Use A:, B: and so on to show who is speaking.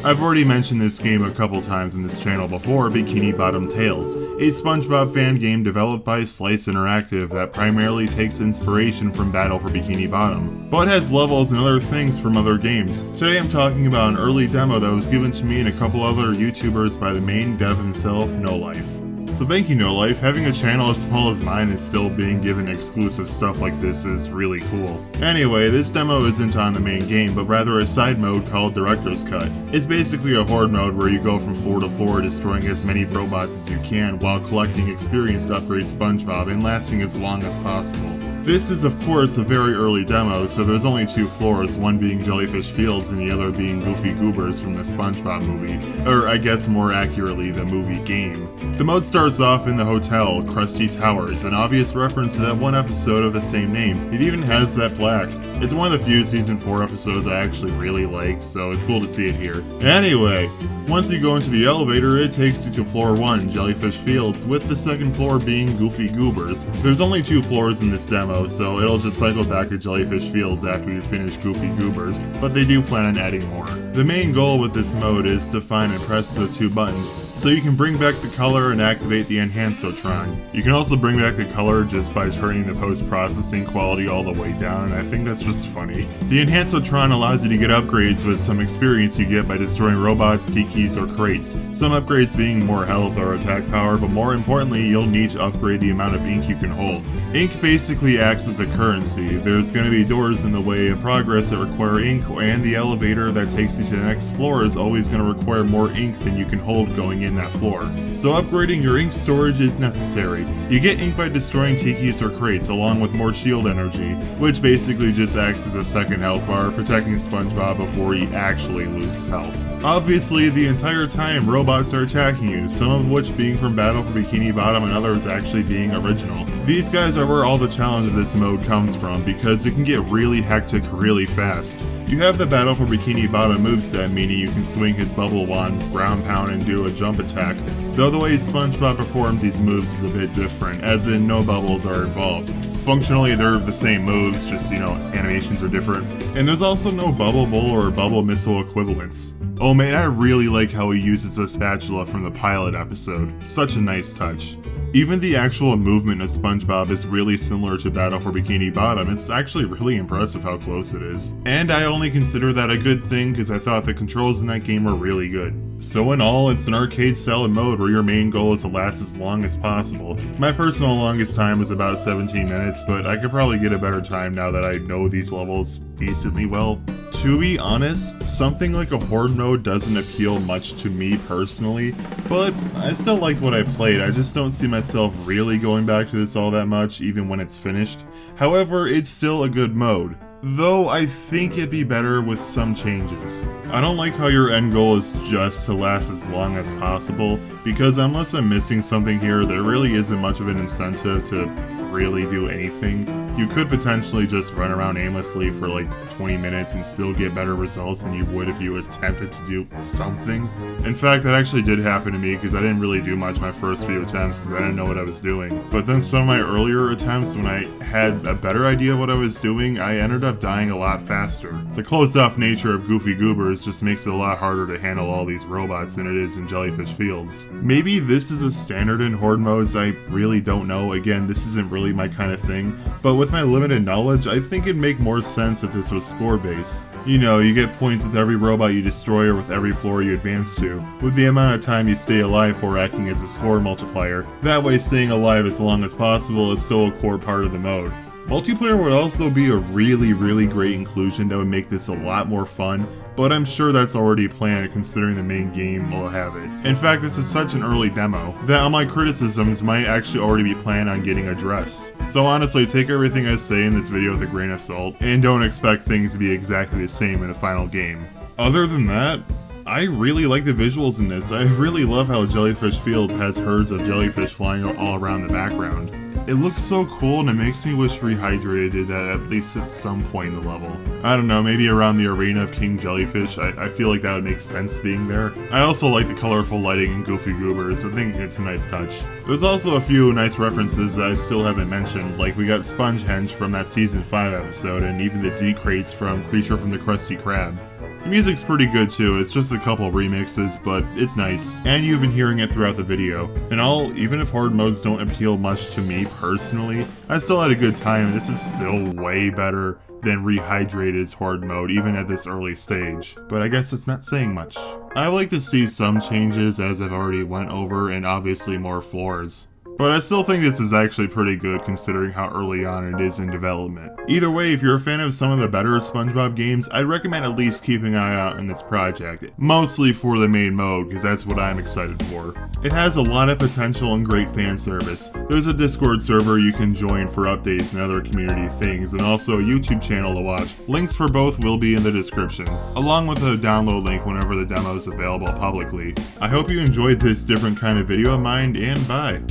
A: I've already mentioned this game a couple times in this channel before, Bikini Bottom Tales, a SpongeBob fan game developed by Slice Interactive that primarily takes inspiration from Battle for Bikini Bottom, but has levels and other things from other games. Today I'm talking about an early demo that was given to me and a couple other YouTubers by the main dev himself, No Life. So thank you, No Life. Having a channel as small as mine and still being given exclusive stuff like this is really cool. Anyway, this demo isn't on the main game, but rather a side mode called Director's Cut. It's basically a horde mode where you go from floor to floor destroying as many robots as you can while collecting experience to upgrade SpongeBob and lasting as long as possible. This is of course a very early demo, so there's only 2 floors, one being Jellyfish Fields and the other being Goofy Goobers from the SpongeBob movie, or I guess more accurately the movie game. The mode starts off in the hotel, Krusty Towers, an obvious reference to that one episode of the same name. It even has that plaque. It's one of the few season 4 episodes I actually really like, so it's cool to see it here. Anyway, once you go into the elevator, it takes you to floor 1, Jellyfish Fields, with the second floor being Goofy Goobers. There's only 2 floors in this demo, so it'll just cycle back to Jellyfish Fields after you finish Goofy Goobers, but they do plan on adding more. The main goal with this mode is to find and press the 2 buttons, so you can bring back the color and activate the Enhancement Tron. You can also bring back the color just by turning the post-processing quality all the way down, and I think that's just funny. The Enhancement Tron allows you to get upgrades with some experience you get by destroying robots, tikis, or crates. Some upgrades being more health or attack power, but more importantly, you'll need to upgrade the amount of ink you can hold. Ink basically acts as a currency. There's going to be doors in the way of progress that require ink, and the elevator that takes you to the next floor is always going to require more ink than you can hold going in that floor. So upgrading your ink storage is necessary. You get ink by destroying tikis or crates, along with more shield energy, which basically just acts as a second health bar, protecting SpongeBob before he actually loses health. Obviously, the entire time robots are attacking you, some of which being from Battle for Bikini Bottom and others actually being original. These guys are where all the challenge of this mode comes from, because it can get really hectic really fast. You have the Battle for Bikini Bottom moveset, meaning you can swing his bubble wand, ground pound, and do a jump attack, though the way SpongeBob performs these moves is a bit different, as in no bubbles are involved. Functionally, they're the same moves, just, animations are different. And there's also no bubble bowl or bubble missile equivalents. Oh man, I really like how he uses a spatula from the pilot episode. Such a nice touch. Even the actual movement of SpongeBob is really similar to Battle for Bikini Bottom. It's actually really impressive how close it is. And I only consider that a good thing because I thought the controls in that game were really good. So in all, it's an arcade-style mode where your main goal is to last as long as possible. My personal longest time was about 17 minutes, but I could probably get a better time now that I know these levels decently well. To be honest, something like a horde mode doesn't appeal much to me personally, but I still liked what I played. I just don't see myself really going back to this all that much, even when it's finished. However, it's still a good mode, though I think it'd be better with some changes. I don't like how your end goal is just to last as long as possible, because unless I'm missing something here, there really isn't much of an incentive to really do anything. You could potentially just run around aimlessly for like 20 minutes and still get better results than you would if you attempted to do something. In fact, that actually did happen to me because I didn't really do much my first few attempts because I didn't know what I was doing. But then some of my earlier attempts, when I had a better idea of what I was doing, I ended up dying a lot faster. The closed off nature of Goofy Goobers just makes it a lot harder to handle all these robots than it is in Jellyfish Fields. Maybe this is a standard in horde modes, I really don't know. Again, this isn't really my kind of thing, but with my limited knowledge, I think it'd make more sense if this was score-based. You get points with every robot you destroy or with every floor you advance to, with the amount of time you stay alive for acting as a score multiplier. That way, staying alive as long as possible is still a core part of the mode. Multiplayer would also be a really great inclusion that would make this a lot more fun, but I'm sure that's already planned considering the main game will have it. In fact, this is such an early demo that all my criticisms might actually already be planned on getting addressed. So honestly, take everything I say in this video with a grain of salt, and don't expect things to be exactly the same in the final game. Other than that, I really like the visuals in this. I really love how Jellyfish Fields has herds of jellyfish flying all around the background. It looks so cool and it makes me wish Rehydrated did that at least at some point in the level. I don't know, maybe around the arena of King Jellyfish. I feel like that would make sense being there. I also like the colorful lighting in Goofy Goobers. I think it's a nice touch. There's also a few nice references that I still haven't mentioned, like we got Spongehenge from that season 5 episode, and even the Z-Crates from Creature from the Krusty Krab. The music's pretty good too, it's just a couple remixes, but it's nice, and you've been hearing it throughout the video. And all, even if hard modes don't appeal much to me personally, I still had a good time, and this is still way better than Rehydrated's hard mode, even at this early stage. But I guess it's not saying much. I would like to see some changes, as I've already went over, and obviously more floors. But I still think this is actually pretty good considering how early on it is in development. Either way, if you're a fan of some of the better SpongeBob games, I'd recommend at least keeping an eye out on this project. Mostly for the main mode, because that's what I'm excited for. It has a lot of potential and great fan service. There's a Discord server you can join for updates and other community things, and also a YouTube channel to watch. Links for both will be in the description, along with a download link whenever the demo is available publicly. I hope you enjoyed this different kind of video of mine, and bye!